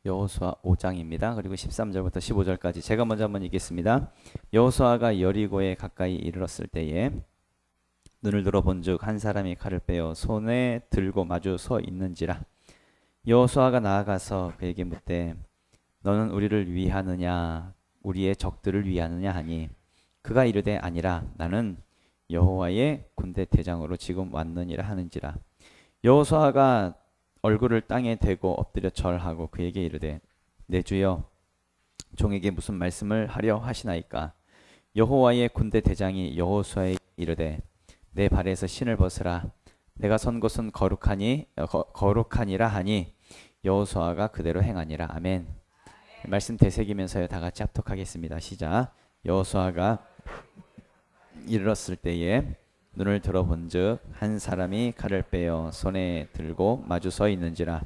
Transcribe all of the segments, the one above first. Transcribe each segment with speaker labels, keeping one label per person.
Speaker 1: 여호수아 5장입니다. 그리고 13절부터 15절까지 제가 먼저 한번 읽겠습니다. 여호수아가 여리고에 가까이 이르렀을 때에 눈을 들어 본즉 한 사람이 칼을 빼어 손에 들고 마주 서 있는지라. 여호수아가 나아가서 그에게 묻되 너는 우리를 위하느냐 우리의 적들을 위하느냐 하니 그가 이르되 아니라 나는 여호와의 군대 대장으로 지금 왔느니라 하는지라. 여호수아가 얼굴을 땅에 대고 엎드려 절하고 그에게 이르되 내 주여 종에게 무슨 말씀을 하려 하시나이까. 여호와의 군대 대장이 여호수아에게 이르되 내 발에서 신을 벗으라. 내가 선 곳은 거룩하니라 하니 여호수아가 그대로 행하니라. 아멘. 말씀 되새기면서요 다 같이 합독하겠습니다. 시작. 여호수아가 이르렀을 때에 눈을 들어본즉 한 사람이 칼을 빼어 손에 들고 마주 서 있는지라.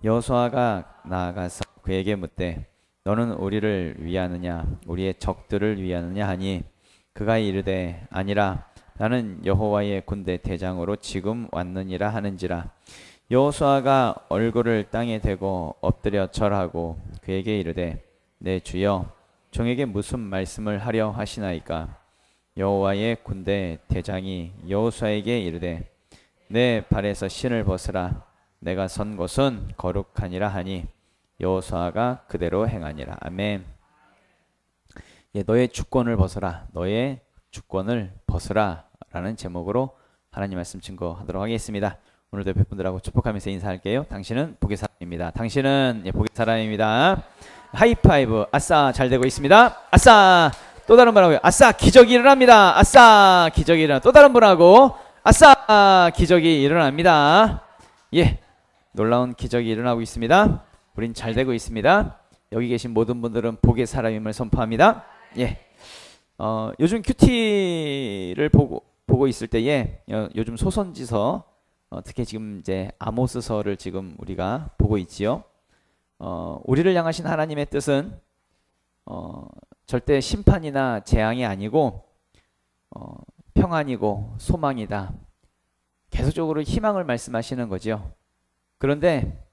Speaker 1: 여호수아가 나아가서 그에게 묻되 너는 우리를 위하느냐 우리의 적들을 위하느냐 하니 그가 이르되 아니라 나는 여호와의 군대 대장으로 지금 왔느니라 하는지라. 여호수아가 얼굴을 땅에 대고 엎드려 절하고 그에게 이르되 내 주여 종에게 무슨 말씀을 하려 하시나이까. 여호와의 군대 대장이 여호수아에게 이르되 내 발에서 신을 벗으라. 내가 선 곳은 거룩하니라 하니 여호수아가 그대로 행하니라. 아멘. 너의 주권을 벗어라. 너의 주권을 벗으라 라는 제목으로 하나님 말씀 증거하도록 하겠습니다. 오늘도 옆에 분들하고 축복하면서 인사할게요. 당신은 복의 사람입니다. 당신은 복의 사람입니다. 하이파이브. 아싸 잘 되고 있습니다. 아싸. 또 다른 분하고요. 아싸 기적이 일어납니다. 아싸 기적이 일어나. 또 다른 분하고 아싸 기적이 일어납니다. 예, 놀라운 기적이 일어나고 있습니다. 우린 잘 되고 있습니다. 여기 계신 모든 분들은 복의 사람임을 선포합니다. 예, 요즘 큐티를 보고 있을 때에 요즘 소선지서 특히 지금 이제 아모스서를 지금 우리가 보고 있지요. 우리를 향하신 하나님의 뜻은 절대 심판이나 재앙이 아니고 평안이고 소망이다. 계속적으로 희망을 말씀하시는 거죠. 그런데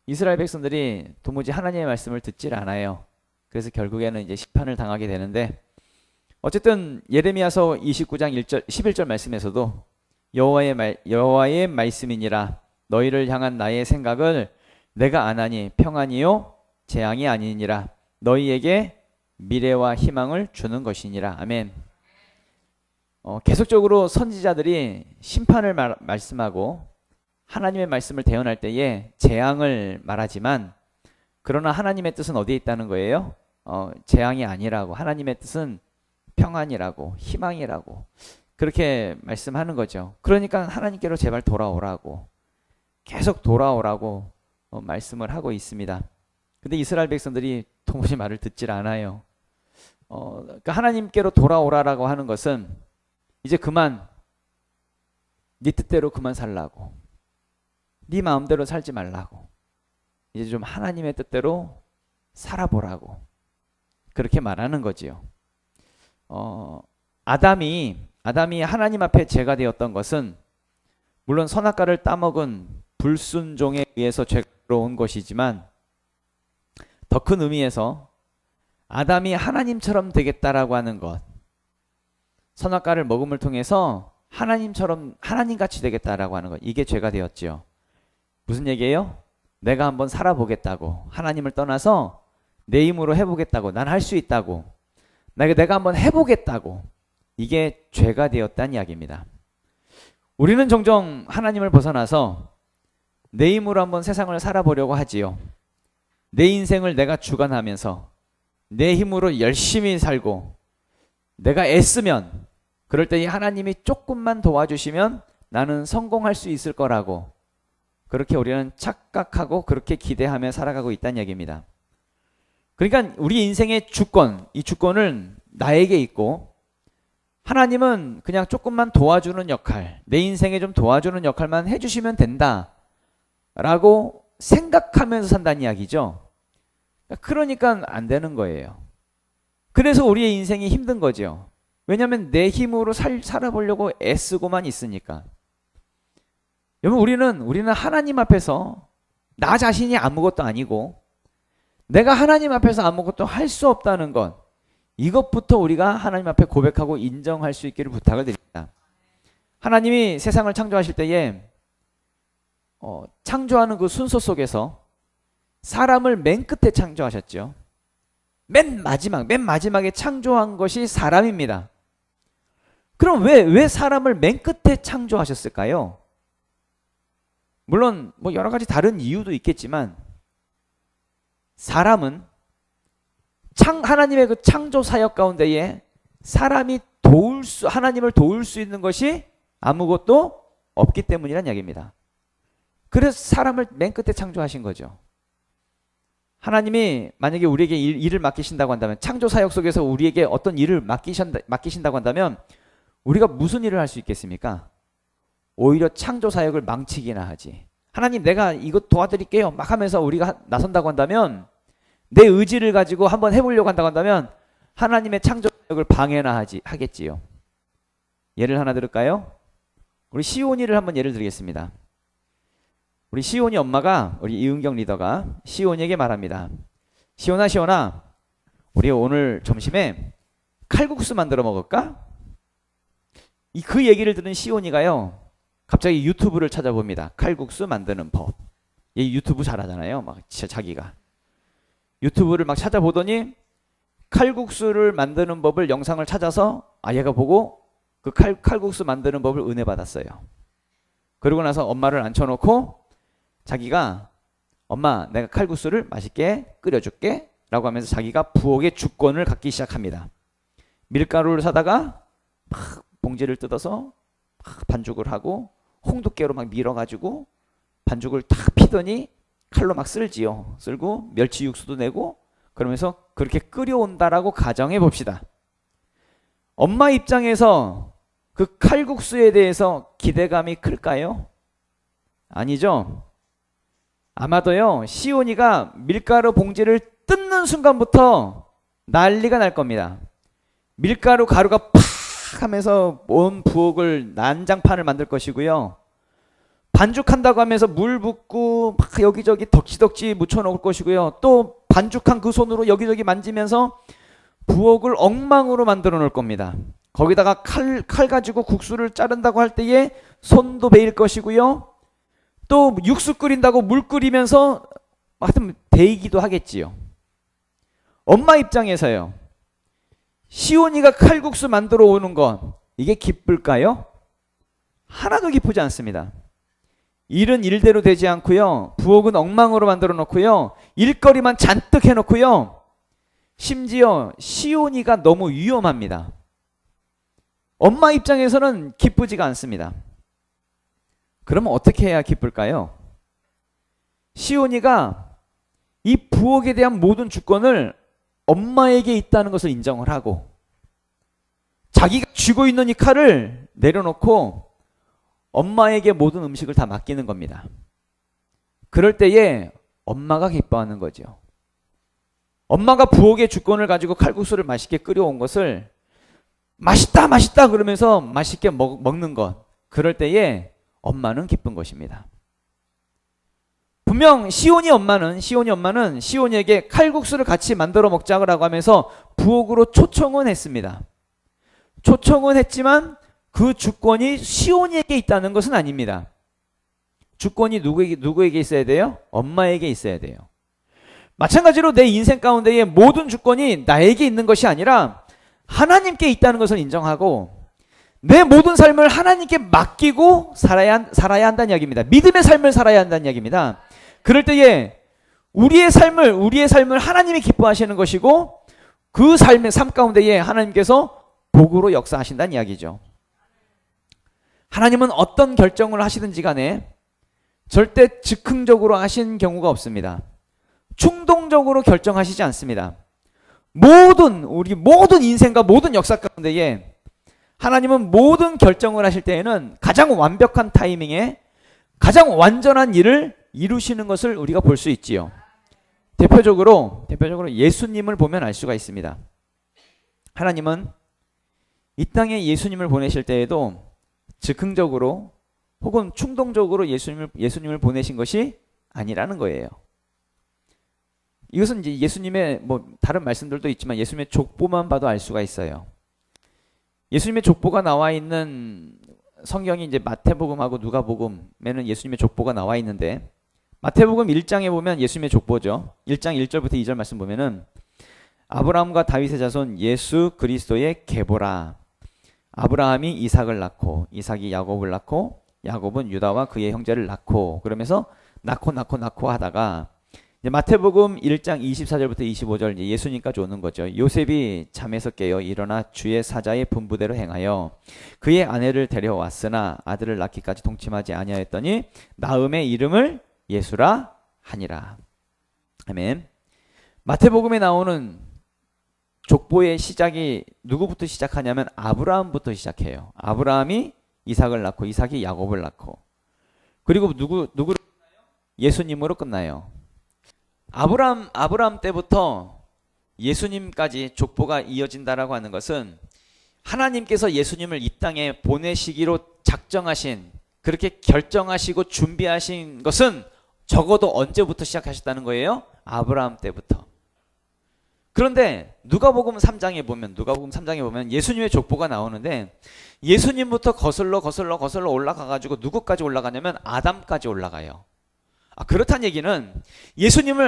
Speaker 1: 이스라엘 백성들이 도무지 하나님의 말씀을 듣질 않아요. 그래서 결국에는 이제 심판을 당하게 되는데 어쨌든 예레미야서 29장 1절 11절 말씀에서도 여호와의 말씀이니라 너희를 향한 나의 생각을 내가 아나니 평안이요 재앙이 아니니라 너희에게 미래와 희망을 주는 것이니라. 아멘. 계속적으로 선지자들이 심판을 말씀하고 하나님의 말씀을 대언할 때에 재앙을 말하지만 그러나 하나님의 뜻은 어디에 있다는 거예요? 재앙이 아니라고. 하나님의 뜻은 평안이라고 희망이라고 그렇게 말씀하는 거죠. 그러니까 하나님께로 제발 돌아오라고 계속 돌아오라고 말씀을 하고 있습니다. 근데 이스라엘 백성들이 도무지 말을 듣질 않아요. 그러니까 하나님께로 돌아오라라고 하는 것은 이제 그만 네 뜻대로 그만 살라고 네 마음대로 살지 말라고 이제 좀 하나님의 뜻대로 살아보라고 그렇게 말하는 거지요. 아담이 하나님 앞에 죄가 되었던 것은 물론 선악과를 따먹은 불순종에 의해서 죄가 들어온 것이지만 더 큰 의미에서 아담이 하나님처럼 되겠다라고 하는 것, 선악과를 먹음을 통해서 하나님처럼 하나님같이 되겠다라고 하는 것, 이게 죄가 되었지요. 무슨 얘기예요? 내가 한번 살아보겠다고, 하나님을 떠나서 내 힘으로 해보겠다고, 난 할 수 있다고, 내가 한번 해보겠다고, 이게 죄가 되었다는 이야기입니다. 우리는 종종 하나님을 벗어나서 내 힘으로 한번 세상을 살아보려고 하지요. 내 인생을 내가 주관하면서 내 힘으로 열심히 살고 내가 애쓰면 그럴 때 하나님이 조금만 도와주시면 나는 성공할 수 있을 거라고 그렇게 우리는 착각하고 그렇게 기대하며 살아가고 있다는 얘기입니다. 그러니까 우리 인생의 주권, 이 주권은 나에게 있고 하나님은 그냥 조금만 도와주는 역할, 내 인생에 좀 도와주는 역할만 해주시면 된다 라고 생각하면서 산다는 이야기죠. 그러니까 안 되는 거예요. 그래서 우리의 인생이 힘든 거죠. 왜냐하면 내 힘으로 살아보려고 애쓰고만 있으니까. 여러분 우리는 하나님 앞에서 나 자신이 아무것도 아니고 내가 하나님 앞에서 아무것도 할 수 없다는 것, 이것부터 우리가 하나님 앞에 고백하고 인정할 수 있기를 부탁을 드립니다. 하나님이 세상을 창조하실 때에 창조하는 그 순서 속에서 사람을 맨 끝에 창조하셨죠. 맨 마지막에 창조한 것이 사람입니다. 그럼 왜 사람을 맨 끝에 창조하셨을까요? 물론 뭐 여러 가지 다른 이유도 있겠지만 사람은 하나님의 그 창조 사역 가운데에 사람이 하나님을 도울 수 있는 것이 아무것도 없기 때문이란 이야기입니다. 그래서 사람을 맨 끝에 창조하신 거죠. 하나님이 만약에 우리에게 일을 맡기신다고 한다면, 창조 사역 속에서 우리에게 어떤 일을 맡기신다고 한다면 우리가 무슨 일을 할 수 있겠습니까? 오히려 창조 사역을 망치기나 하지. 하나님, 내가 이것 도와드릴게요 막 하면서 우리가 나선다고 한다면, 내 의지를 가지고 한번 해보려고 한다고 한다면 하나님의 창조 사역을 방해나 하겠지요. 예를 하나 들을까요? 우리 시온이를 한번 예를 들겠습니다. 우리 시온이 엄마가, 우리 이은경 리더가 시온이에게 말합니다. 시온아, 우리 오늘 점심에 칼국수 만들어 먹을까? 그 얘기를 들은 시온이가요, 갑자기 유튜브를 찾아봅니다. 칼국수 만드는 법. 얘 유튜브 잘하잖아요. 막 자기가 유튜브를 막 찾아보더니 칼국수를 만드는 법을 영상을 찾아서 얘가 보고 그 칼국수 만드는 법을 은혜 받았어요. 그러고 나서 엄마를 앉혀놓고 자기가, 엄마, 내가 칼국수를 맛있게 끓여줄게 라고 하면서 자기가 부엌의 주권을 갖기 시작합니다. 밀가루를 사다가 막 봉지를 뜯어서 막 반죽을 하고 홍두깨로 막 밀어가지고 반죽을 탁 피더니 칼로 막 쓸지요. 쓸고 멸치 육수도 내고 그러면서 그렇게 끓여온다라고 가정해 봅시다. 엄마 입장에서 그 칼국수에 대해서 기대감이 클까요? 아니죠. 아마도요, 시온이가 밀가루 봉지를 뜯는 순간부터 난리가 날 겁니다. 밀가루 가루가 팍 하면서 온 부엌을 난장판을 만들 것이고요. 반죽한다고 하면서 물 붓고 막 여기저기 덕지덕지 묻혀놓을 것이고요. 또 반죽한 그 손으로 여기저기 만지면서 부엌을 엉망으로 만들어 놓을 겁니다. 거기다가 칼 가지고 국수를 자른다고 할 때에 손도 베일 것이고요. 또 육수 끓인다고 물 끓이면서 하여튼 데이기도 하겠지요. 엄마 입장에서요, 시온이가 칼국수 만들어 오는 건 이게 기쁠까요? 하나도 기쁘지 않습니다. 일은 일대로 되지 않고요. 부엌은 엉망으로 만들어 놓고요. 일거리만 잔뜩 해놓고요. 심지어 시온이가 너무 위험합니다. 엄마 입장에서는 기쁘지가 않습니다. 그러면 어떻게 해야 기쁠까요? 시온이가 이 부엌에 대한 모든 주권을 엄마에게 있다는 것을 인정을 하고 자기가 쥐고 있는 이 칼을 내려놓고 엄마에게 모든 음식을 다 맡기는 겁니다. 그럴 때에 엄마가 기뻐하는 거죠. 엄마가 부엌의 주권을 가지고 칼국수를 맛있게 끓여온 것을 맛있다 그러면서 맛있게 먹는 것, 그럴 때에 엄마는 기쁜 것입니다. 분명 시온이 엄마는 시온이에게 칼국수를 같이 만들어 먹자고 하면서 부엌으로 초청은 했습니다. 초청은 했지만 그 주권이 시온이에게 있다는 것은 아닙니다. 주권이 누구에게 있어야 돼요? 엄마에게 있어야 돼요. 마찬가지로 내 인생 가운데의 모든 주권이 나에게 있는 것이 아니라 하나님께 있다는 것을 인정하고 내 모든 삶을 하나님께 맡기고 살아야 한다는 이야기입니다. 믿음의 삶을 살아야 한다는 이야기입니다. 그럴 때에 우리의 삶을 하나님이 기뻐하시는 것이고 그 삶 가운데에 하나님께서 복으로 역사하신다는 이야기죠. 하나님은 어떤 결정을 하시든지 간에 절대 즉흥적으로 하신 경우가 없습니다. 충동적으로 결정하시지 않습니다. 우리 모든 인생과 모든 역사 가운데에 하나님은 모든 결정을 하실 때에는 가장 완벽한 타이밍에 가장 완전한 일을 이루시는 것을 우리가 볼 수 있지요. 대표적으로 예수님을 보면 알 수가 있습니다. 하나님은 이 땅에 예수님을 보내실 때에도 즉흥적으로 혹은 충동적으로 예수님을 보내신 것이 아니라는 거예요. 이것은 이제 예수님의 뭐 다른 말씀들도 있지만 예수님의 족보만 봐도 알 수가 있어요. 예수님의 족보가 나와 있는 성경이 이제 마태복음하고 누가복음에는 예수님의 족보가 나와 있는데, 마태복음 1장에 보면 예수님의 족보죠. 1장 1절부터 2절 말씀 보면은 아브라함과 다윗의 자손 예수 그리스도의 계보라. 아브라함이 이삭을 낳고 이삭이 야곱을 낳고 야곱은 유다와 그의 형제를 낳고, 그러면서 낳고 하다가 이제 마태복음 1장 24절부터 25절 예수님까지 오는 거죠. 요셉이 잠에서 깨어 일어나 주의 사자의 분부대로 행하여 그의 아내를 데려왔으나 아들을 낳기까지 동침하지 아니하였더니 나음의 이름을 예수라 하니라. 아멘. 마태복음에 나오는 족보의 시작이 누구부터 시작하냐면 아브라함부터 시작해요. 아브라함이 이삭을 낳고 이삭이 야곱을 낳고, 그리고 누구로 끝나요? 예수님으로 끝나요. 아브라함 때부터 예수님까지 족보가 이어진다라고 하는 것은 하나님께서 예수님을 이 땅에 보내시기로 작정하신, 그렇게 결정하시고 준비하신 것은 적어도 언제부터 시작하셨다는 거예요? 아브라함 때부터. 그런데 누가복음 3장에 보면 예수님의 족보가 나오는데 예수님부터 거슬러 올라가 가지고 누구까지 올라가냐면 아담까지 올라가요. 그렇다는 얘기는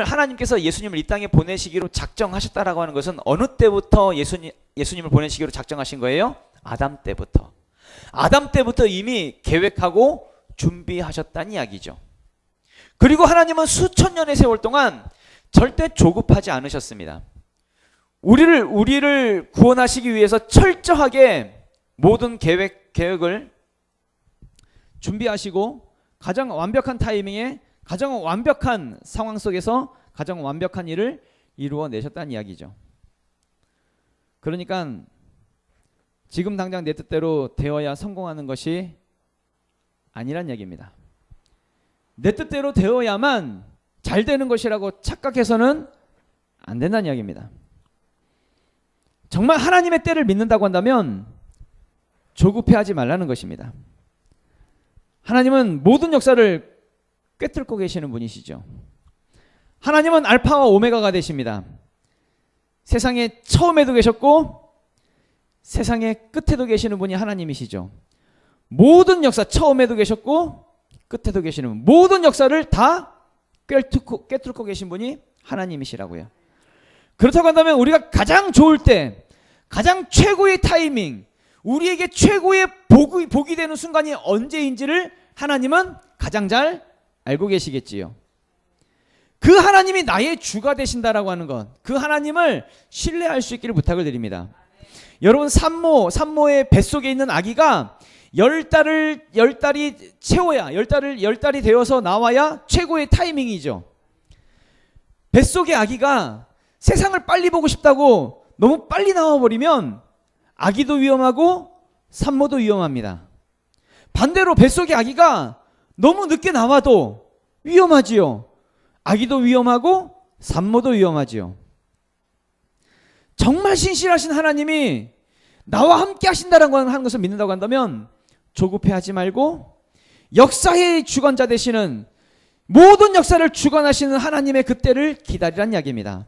Speaker 1: 하나님께서 예수님을 이 땅에 보내시기로 작정하셨다라고 하는 것은 어느 때부터 예수님을 보내시기로 작정하신 거예요? 아담 때부터. 아담 때부터 이미 계획하고 준비하셨다는 이야기죠. 그리고 하나님은 수천 년의 세월 동안 절대 조급하지 않으셨습니다. 우리를 구원하시기 위해서 철저하게 모든 계획을 준비하시고 가장 완벽한 타이밍에 가장 완벽한 상황 속에서 가장 완벽한 일을 이루어내셨다는 이야기죠. 그러니까 지금 당장 내 뜻대로 되어야 성공하는 것이 아니란 얘기입니다. 내 뜻대로 되어야만 잘 되는 것이라고 착각해서는 안 된다는 이야기입니다. 정말 하나님의 때를 믿는다고 한다면 조급해하지 말라는 것입니다. 하나님은 모든 역사를 꿰뚫고 계시는 분이시죠. 하나님은 알파와 오메가가 되십니다. 세상의 처음에도 계셨고 세상의 끝에도 계시는 분이 하나님이시죠. 모든 역사 처음에도 계셨고 끝에도 계시는 분, 모든 역사를 다 꿰뚫고 계신 분이 하나님이시라고요. 그렇다고 한다면 우리가 가장 좋을 때, 가장 최고의 타이밍, 우리에게 최고의 복이 되는 순간이 언제인지를 하나님은 가장 잘 알고 계시겠지요. 그 하나님이 나의 주가 되신다라고 하는 것, 그 하나님을 신뢰할 수 있기를 부탁을 드립니다. 여러분, 산모의 뱃속에 있는 아기가 10달이 채워야, 10달이 되어서 나와야 최고의 타이밍이죠. 뱃속의 아기가 세상을 빨리 보고 싶다고 너무 빨리 나와버리면 아기도 위험하고 산모도 위험합니다. 반대로 뱃속의 아기가 너무 늦게 나와도 위험하지요. 아기도 위험하고 산모도 위험하지요. 정말 신실하신 하나님이 나와 함께 하신다는 것을 믿는다고 한다면 조급해하지 말고 역사의 주관자 되시는, 모든 역사를 주관하시는 하나님의 그때를 기다리란 이야기입니다.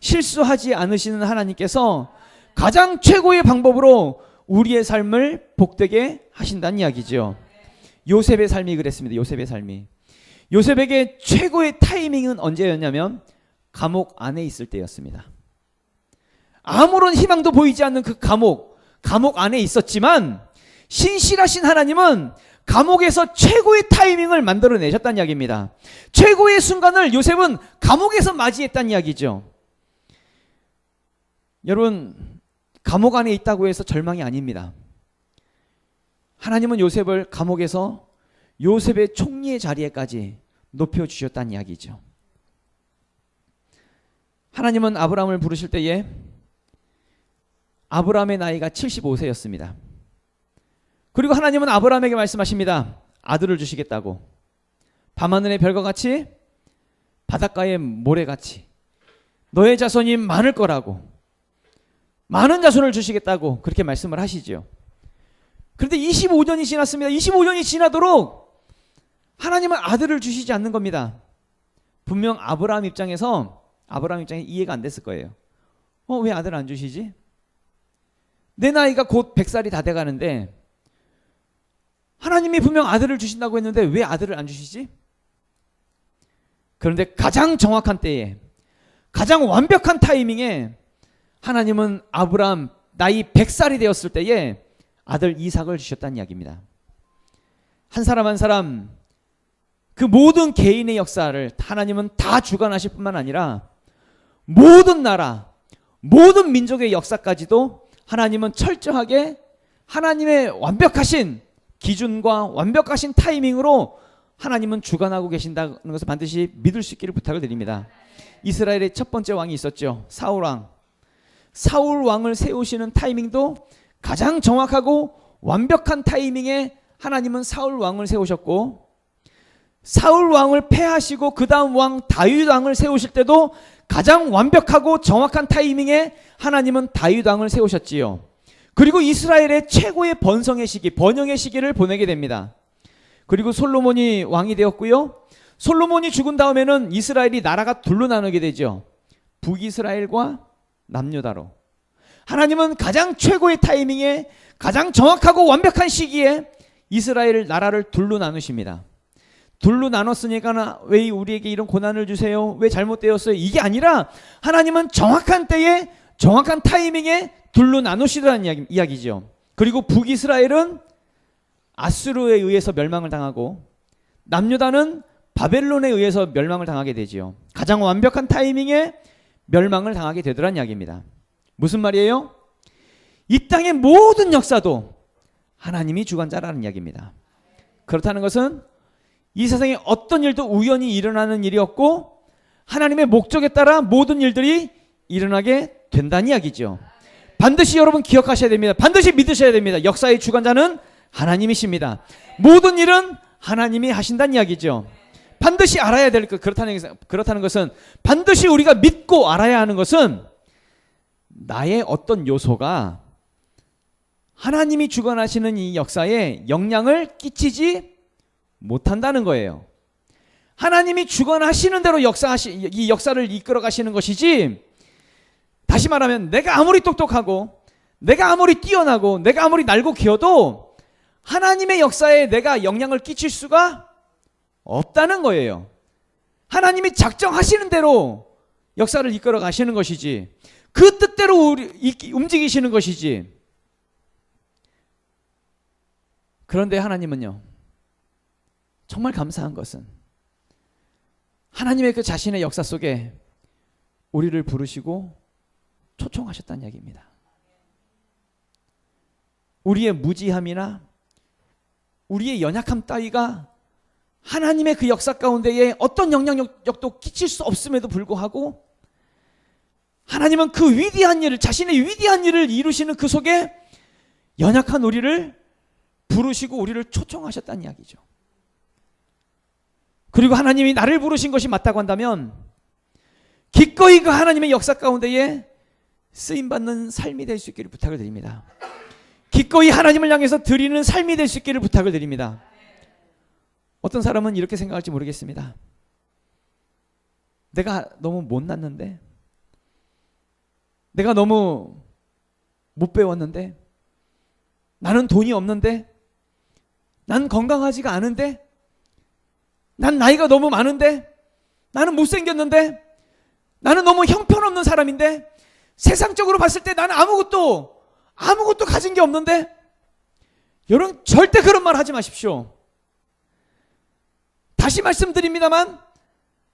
Speaker 1: 실수하지 않으시는 하나님께서 가장 최고의 방법으로 우리의 삶을 복되게 하신다는 이야기죠. 요셉의 삶이 그랬습니다. 요셉에게 최고의 타이밍은 언제였냐면 감옥 안에 있을 때였습니다. 아무런 희망도 보이지 않는 그 감옥 안에 있었지만 신실하신 하나님은 감옥에서 최고의 타이밍을 만들어내셨다는 이야기입니다. 최고의 순간을 요셉은 감옥에서 맞이했다는 이야기죠. 여러분, 감옥 안에 있다고 해서 절망이 아닙니다. 하나님은 요셉을 감옥에서 요셉의 총리의 자리에까지 높여주셨다는 이야기죠. 하나님은 아브라함을 부르실 때에 아브라함의 나이가 75세였습니다. 그리고 하나님은 아브라함에게 말씀하십니다. 아들을 주시겠다고. 밤하늘의 별과 같이 바닷가의 모래같이 너의 자손이 많을 거라고, 많은 자손을 주시겠다고 그렇게 말씀을 하시죠. 그런데 25년이 지났습니다. 25년이 지나도록 하나님은 아들을 주시지 않는 겁니다. 분명 아브라함 입장에서 아브라함 입장에 이해가 안 됐을 거예요. 왜 아들 안 주시지? 내 나이가 곧 100살이 다 돼가는데 하나님이 분명 아들을 주신다고 했는데 왜 아들을 안 주시지? 그런데 가장 정확한 때에, 가장 완벽한 타이밍에 하나님은 아브라함 나이 100살이 되었을 때에 아들 이삭을 주셨다는 이야기입니다. 한 사람 한 사람 그 모든 개인의 역사를 하나님은 다 주관하실 뿐만 아니라 모든 나라, 모든 민족의 역사까지도 하나님은 철저하게 하나님의 완벽하신 기준과 완벽하신 타이밍으로 하나님은 주관하고 계신다는 것을 반드시 믿을 수 있기를 부탁을 드립니다. 이스라엘의 첫 번째 왕이 있었죠. 사울 왕. 사울 왕을 세우시는 타이밍도 가장 정확하고 완벽한 타이밍에 하나님은 사울 왕을 세우셨고, 사울 왕을 패하시고 그 다음 왕 다윗 왕을 세우실 때도 가장 완벽하고 정확한 타이밍에 하나님은 다윗 왕을 세우셨지요. 그리고 이스라엘의 최고의 번성의 시기, 번영의 시기를 보내게 됩니다. 그리고 솔로몬이 왕이 되었고요. 솔로몬이 죽은 다음에는 이스라엘이 나라가 둘로 나누게 되죠. 북이스라엘과 남유다로. 하나님은 가장 최고의 타이밍에 가장 정확하고 완벽한 시기에 이스라엘 나라를 둘로 나누십니다. 둘로 나눴으니까 왜 우리에게 이런 고난을 주세요? 왜 잘못되었어요? 이게 아니라 하나님은 정확한 때에 정확한 타이밍에 둘로 나누시더라는 이야기죠. 그리고 북이스라엘은 아수르에 의해서 멸망을 당하고 남유다는 바벨론에 의해서 멸망을 당하게 되지요. 가장 완벽한 타이밍에 멸망을 당하게 되더란 이야기입니다. 무슨 말이에요? 이 땅의 모든 역사도 하나님이 주관자라는 이야기입니다. 그렇다는 것은 이 세상에 어떤 일도 우연히 일어나는 일이 없고 하나님의 목적에 따라 모든 일들이 일어나게 된다는 이야기죠. 반드시 여러분 기억하셔야 됩니다. 반드시 믿으셔야 됩니다. 역사의 주관자는 하나님이십니다. 모든 일은 하나님이 하신다는 이야기죠. 반드시 알아야 될 것, 그렇다는 것은 반드시 우리가 믿고 알아야 하는 것은 나의 어떤 요소가 하나님이 주관하시는 이 역사에 영향을 끼치지 못한다는 거예요. 하나님이 주관하시는 대로 이 역사를 이끌어 가시는 것이지, 다시 말하면 내가 아무리 똑똑하고 내가 아무리 뛰어나고 내가 아무리 날고 기어도 하나님의 역사에 내가 영향을 끼칠 수가 없다는 거예요. 하나님이 작정하시는 대로 역사를 이끌어 가시는 것이지, 그 뜻대로 움직이시는 것이지. 그런데 하나님은요, 정말 감사한 것은 하나님의 그 자신의 역사 속에 우리를 부르시고 초청하셨다는 이야기입니다. 우리의 무지함이나 우리의 연약함 따위가 하나님의 그 역사 가운데에 어떤 영향력도 끼칠 수 없음에도 불구하고 하나님은 그 위대한 일을, 자신의 위대한 일을 이루시는 그 속에 연약한 우리를 부르시고 우리를 초청하셨다는 이야기죠. 그리고 하나님이 나를 부르신 것이 맞다고 한다면 기꺼이 그 하나님의 역사 가운데에 쓰임받는 삶이 될 수 있기를 부탁을 드립니다. 기꺼이 하나님을 향해서 드리는 삶이 될 수 있기를 부탁을 드립니다. 어떤 사람은 이렇게 생각할지 모르겠습니다. 내가 너무 못났는데, 내가 너무 못 배웠는데, 나는 돈이 없는데, 난 건강하지가 않은데, 난 나이가 너무 많은데, 나는 못생겼는데, 나는 너무 형편없는 사람인데, 세상적으로 봤을 때 나는 아무것도 가진 게 없는데. 여러분, 절대 그런 말 하지 마십시오. 다시 말씀드립니다만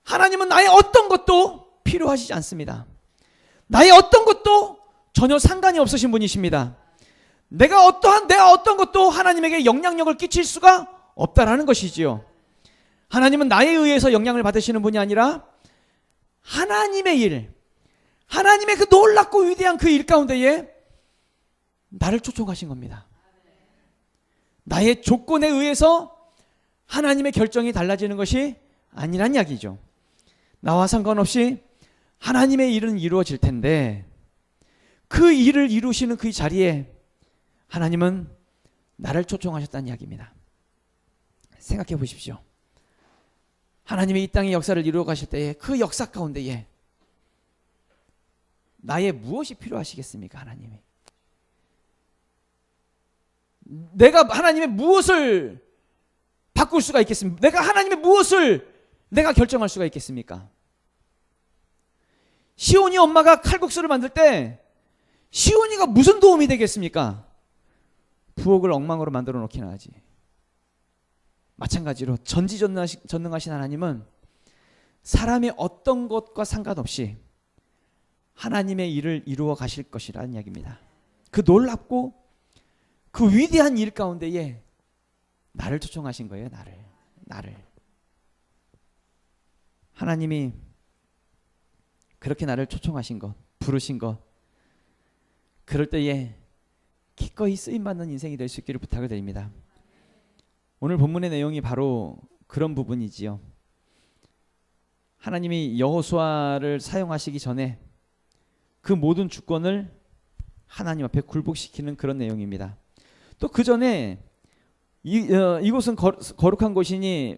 Speaker 1: 하나님은 나의 어떤 것도 필요하시지 않습니다. 나의 어떤 것도 전혀 상관이 없으신 분이십니다. 내가 어떤 것도 하나님에게 영향력을 끼칠 수가 없다라는 것이지요. 하나님은 나에 의해서 영향을 받으시는 분이 아니라 하나님의 일, 하나님의 그 놀랍고 위대한 그 일 가운데에 나를 초청하신 겁니다. 나의 조건에 의해서 하나님의 결정이 달라지는 것이 아니란 이야기죠. 나와 상관없이 하나님의 일은 이루어질 텐데 그 일을 이루시는 그 자리에 하나님은 나를 초청하셨다는 이야기입니다. 생각해 보십시오. 하나님이 이 땅의 역사를 이루어 가실 때에 그 역사 가운데에 나의 무엇이 필요하시겠습니까? 하나님이. 내가 하나님의 무엇을 바꿀 수가 있겠습니까? 내가 하나님의 무엇을 내가 결정할 수가 있겠습니까? 시온이 엄마가 칼국수를 만들 때 시온이가 무슨 도움이 되겠습니까? 부엌을 엉망으로 만들어 놓기나 하지. 마찬가지로 전지전능하신 하나님은 사람의 어떤 것과 상관없이 하나님의 일을 이루어 가실 것이라는 이야기입니다. 그 놀랍고 그 위대한 일 가운데에 나를 초청하신 거예요. 나를. 하나님이 그렇게 나를 초청하신 것, 부르신 것, 그럴 때에 기꺼이 쓰임받는 인생이 될 수 있기를 부탁을 드립니다. 오늘 본문의 내용이 바로 그런 부분이지요. 하나님이 여호수아를 사용하시기 전에 그 모든 주권을 하나님 앞에 굴복시키는 그런 내용입니다. 또 그 전에 이곳은 거룩한 곳이니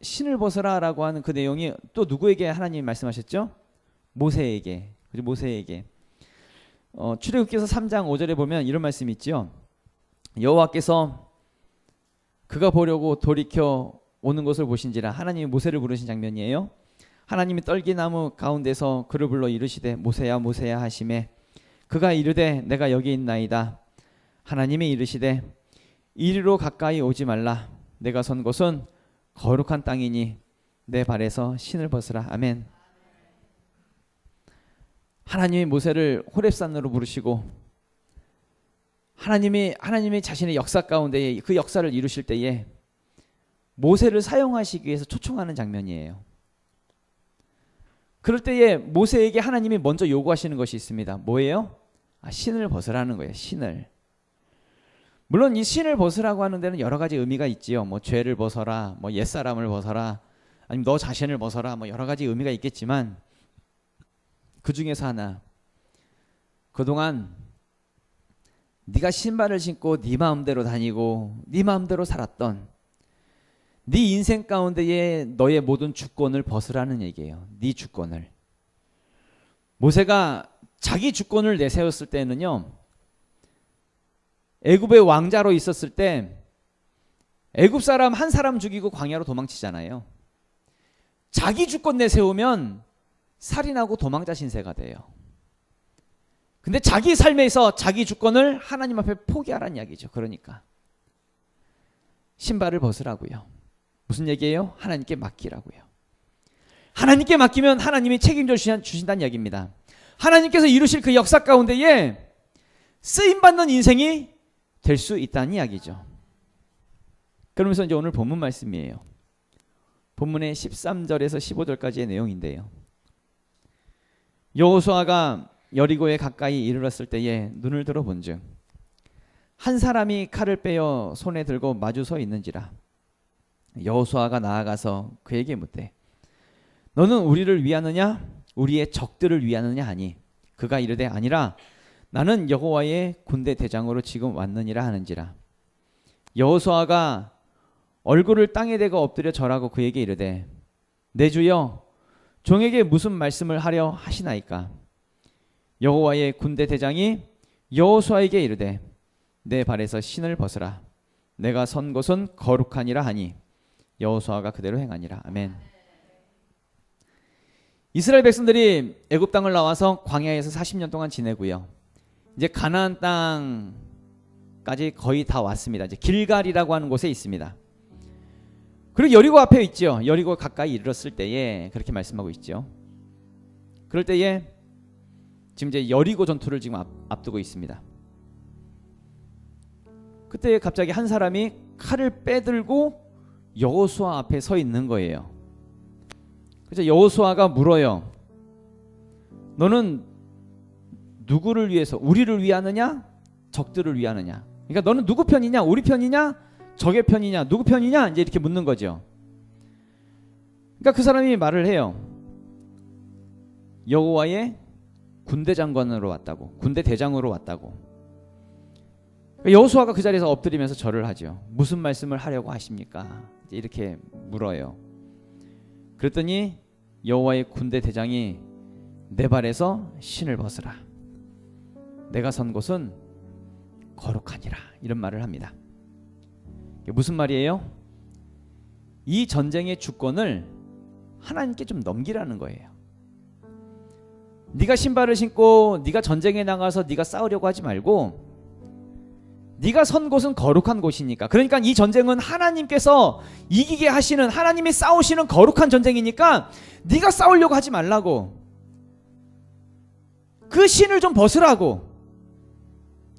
Speaker 1: 신을 벗어라라고 하는 그 내용이 또 누구에게 하나님이 말씀하셨죠? 모세에게. 모세에게. 출애굽기서 3장 5절에 보면 이런 말씀이 있죠. 여호와께서 그가 보려고 돌이켜 오는 것을 보신지라. 하나님이 모세를 부르신 장면이에요. 하나님이 떨기나무 가운데서 그를 불러 이르시되 모세야 모세야 하시매 그가 이르되 내가 여기 있나이다. 하나님이 이르시되 이리로 가까이 오지 말라. 내가 선 곳은 거룩한 땅이니 내 발에서 신을 벗으라. 아멘. 하나님이 모세를 호렙산으로 부르시고 하나님이 자신의 역사 가운데 그 역사를 이루실 때에 모세를 사용하시기 위해서 초청하는 장면이에요. 그럴 때에 모세에게 하나님이 먼저 요구하시는 것이 있습니다. 뭐예요? 신을 벗으라는 거예요. 신을. 물론 이 신을 벗으라고 하는 데는 여러 가지 의미가 있지요. 뭐 죄를 벗어라, 뭐 옛사람을 벗어라, 아니면 너 자신을 벗어라, 뭐 여러 가지 의미가 있겠지만 그 중에서 하나, 그동안 네가 신발을 신고 네 마음대로 다니고 네 마음대로 살았던 네 인생 가운데에 너의 모든 주권을 벗으라는 얘기예요. 네 주권을. 모세가 자기 주권을 내세웠을 때는요, 애굽의 왕자로 있었을 때 애굽 사람 한 사람 죽이고 광야로 도망치잖아요. 자기 주권 내세우면 살인하고 도망자 신세가 돼요. 근데 자기 삶에서 자기 주권을 하나님 앞에 포기하라는 이야기죠. 그러니까 신발을 벗으라고요. 무슨 얘기예요? 하나님께 맡기라고요. 하나님께 맡기면 하나님이 책임져 주신다는 이야기입니다. 하나님께서 이루실 그 역사 가운데에 쓰임받는 인생이 될 수 있다는 이야기죠. 그러면서 이제 오늘 본문 말씀이에요. 본문의 13절에서 15절까지의 내용인데요. 여호수아가 여리고에 가까이 이르렀을 때에 눈을 들어 본즉 한 사람이 칼을 빼어 손에 들고 마주 서 있는지라. 여호수아가 나아가서 그에게 묻되 너는 우리를 위하느냐 우리의 적들을 위하느냐 하니 그가 이르되 아니라 나는 여호와의 군대 대장으로 지금 왔느니라 하는지라. 여호수아가 얼굴을 땅에 대고 엎드려 절하고 그에게 이르되 내 주여 종에게 무슨 말씀을 하려 하시나이까. 여호와의 군대 대장이 여호수아에게 이르되 내 발에서 신을 벗으라. 내가 선 곳은 거룩하니라 하니 여호수아가 그대로 행하니라. 아멘. 이스라엘 백성들이 애굽 땅을 나와서 광야에서 40년 동안 지내고요. 이제 가나안 땅까지 거의 다 왔습니다. 이제 길갈이라고 하는 곳에 있습니다. 그리고 여리고 앞에 있죠. 여리고 가까이 이르렀을 때에 그렇게 말씀하고 있죠. 그럴 때에 지금 이제 여리고 전투를 지금 앞두고 있습니다. 그때 갑자기 한 사람이 칼을 빼들고 여호수아 앞에 서 있는 거예요. 그래서 여호수아가 물어요. 너는 누구를 위해서, 우리를 위하느냐 적들을 위하느냐. 그러니까 너는 누구 편이냐, 우리 편이냐 적의 편이냐, 누구 편이냐, 이제 이렇게 묻는 거죠. 그러니까 그 사람이 말을 해요. 여호와의 군대 장관으로 왔다고, 군대 대장으로 왔다고. 여호수아가 그 자리에서 엎드리면서 절을 하죠. 무슨 말씀을 하려고 하십니까? 이제 이렇게 물어요. 그랬더니 여호와의 군대 대장이 내 발에서 신을 벗으라. 내가 선 곳은 거룩하니라. 이런 말을 합니다. 이게 무슨 말이에요? 이 전쟁의 주권을 하나님께 좀 넘기라는 거예요. 네가 신발을 신고 네가 전쟁에 나가서 네가 싸우려고 하지 말고, 네가 선 곳은 거룩한 곳이니까, 그러니까 이 전쟁은 하나님께서 이기게 하시는, 하나님이 싸우시는 거룩한 전쟁이니까 네가 싸우려고 하지 말라고, 그 신을 좀 벗으라고,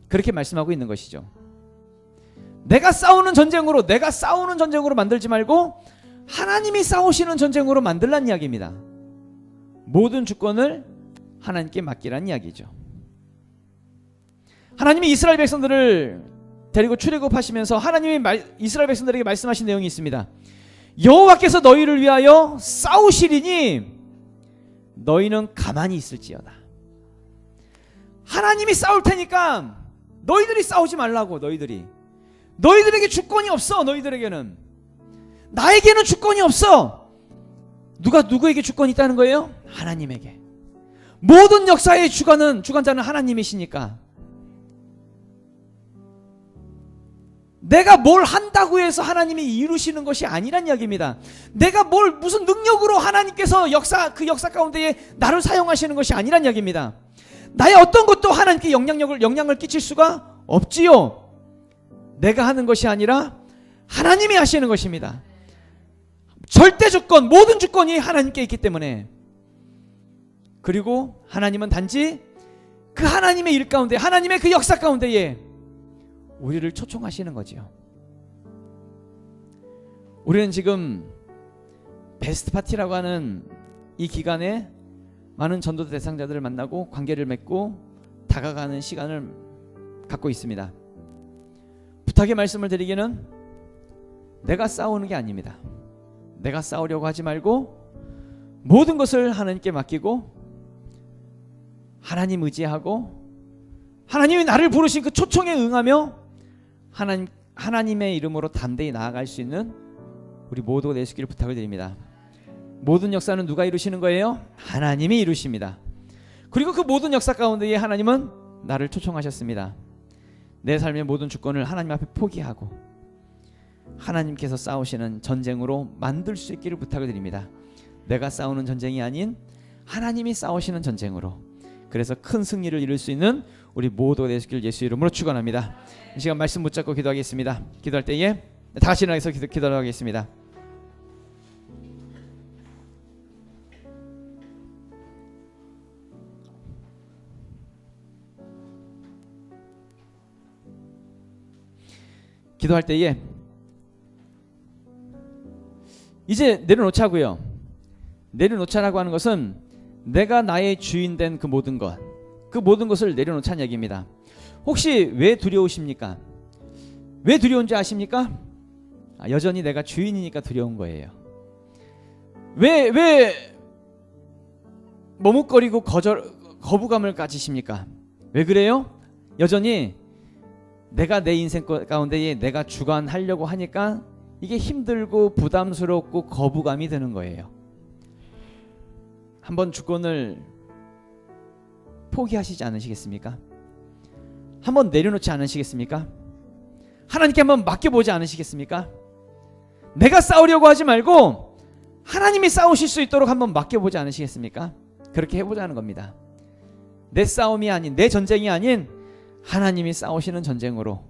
Speaker 1: 그렇게 말씀하고 있는 것이죠. 내가 싸우는 전쟁으로 만들지 말고 하나님이 싸우시는 전쟁으로 만들란 이야기입니다. 모든 주권을 하나님께 맡기란 이야기죠. 하나님이 이스라엘 백성들을 데리고 출애굽하시면서 하나님이 이스라엘 백성들에게 말씀하신 내용이 있습니다. 여호와께서 너희를 위하여 싸우시리니 너희는 가만히 있을지어다. 하나님이 싸울 테니까 너희들이 싸우지 말라고. 너희들에게 주권이 없어. 너희들에게는, 나에게는 주권이 없어. 누구에게 주권이 있다는 거예요? 하나님에게. 모든 역사의 주관자는 하나님이시니까, 내가 뭘 한다고 해서 하나님이 이루시는 것이 아니란 이야기입니다. 내가 무슨 능력으로 하나님께서 그 역사 가운데에 나를 사용하시는 것이 아니란 이야기입니다. 나의 어떤 것도 하나님께 영향을 끼칠 수가 없지요. 내가 하는 것이 아니라 하나님이 하시는 것입니다. 절대 주권, 모든 주권이 하나님께 있기 때문에, 그리고 하나님은 단지 그 하나님의 일 가운데, 하나님의 그 역사 가운데에 우리를 초청하시는 거지요. 우리는 지금 베스트 파티라고 하는 이 기간에 많은 전도 대상자들을 만나고 관계를 맺고 다가가는 시간을 갖고 있습니다. 부탁의 말씀을 드리기는, 내가 싸우는 게 아닙니다. 내가 싸우려고 하지 말고 모든 것을 하나님께 맡기고 하나님 의지하고 하나님이 나를 부르신 그 초청에 응하며 하나님의 이름으로 담대히 나아갈 수 있는 우리 모두가 될 수 있기를 부탁을 드립니다. 모든 역사는 누가 이루시는 거예요? 하나님이 이루십니다. 그리고 그 모든 역사 가운데에 하나님은 나를 초청하셨습니다. 내 삶의 모든 주권을 하나님 앞에 포기하고 하나님께서 싸우시는 전쟁으로 만들 수 있기를 부탁을 드립니다. 내가 싸우는 전쟁이 아닌 하나님이 싸우시는 전쟁으로, 그래서 큰 승리를 이룰 수 있는 우리 모두가 될 수 있기를 예수 이름으로 축원합니다. 이 시간 말씀 붙잡고 기도하겠습니다. 기도할 때에 다 같이 일어나서 기도하겠습니다. 기도할 때에 이제 내려놓자고요. 내려놓자라고 하는 것은 내가 나의 주인 된 그 모든 것을 내려놓자는 얘기입니다. 혹시 왜 두려우십니까? 왜 두려운지 아십니까? 여전히 내가 주인이니까 두려운 거예요. 왜 머뭇거리고 거부감을 가지십니까? 왜 그래요? 여전히 내가 내 인생 가운데에 내가 주관하려고 하니까 이게 힘들고 부담스럽고 거부감이 드는 거예요. 한번 주권을 포기하시지 않으시겠습니까? 한번 내려놓지 않으시겠습니까? 하나님께 한번 맡겨보지 않으시겠습니까? 내가 싸우려고 하지 말고 하나님이 싸우실 수 있도록 한번 맡겨보지 않으시겠습니까? 그렇게 해보자는 겁니다. 내 싸움이 아닌, 내 전쟁이 아닌 하나님이 싸우시는 전쟁으로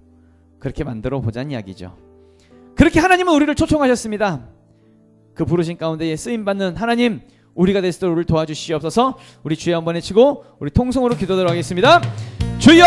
Speaker 1: 그렇게 만들어 보자는 이야기죠. 그렇게 하나님은 우리를 초청하셨습니다. 그 부르신 가운데에 쓰임받는 하나님, 우리가 될 수 있도록 우리를 도와주시옵소서. 우리 주여 한번 외치고 우리 통성으로 기도하도록 하겠습니다. 주여!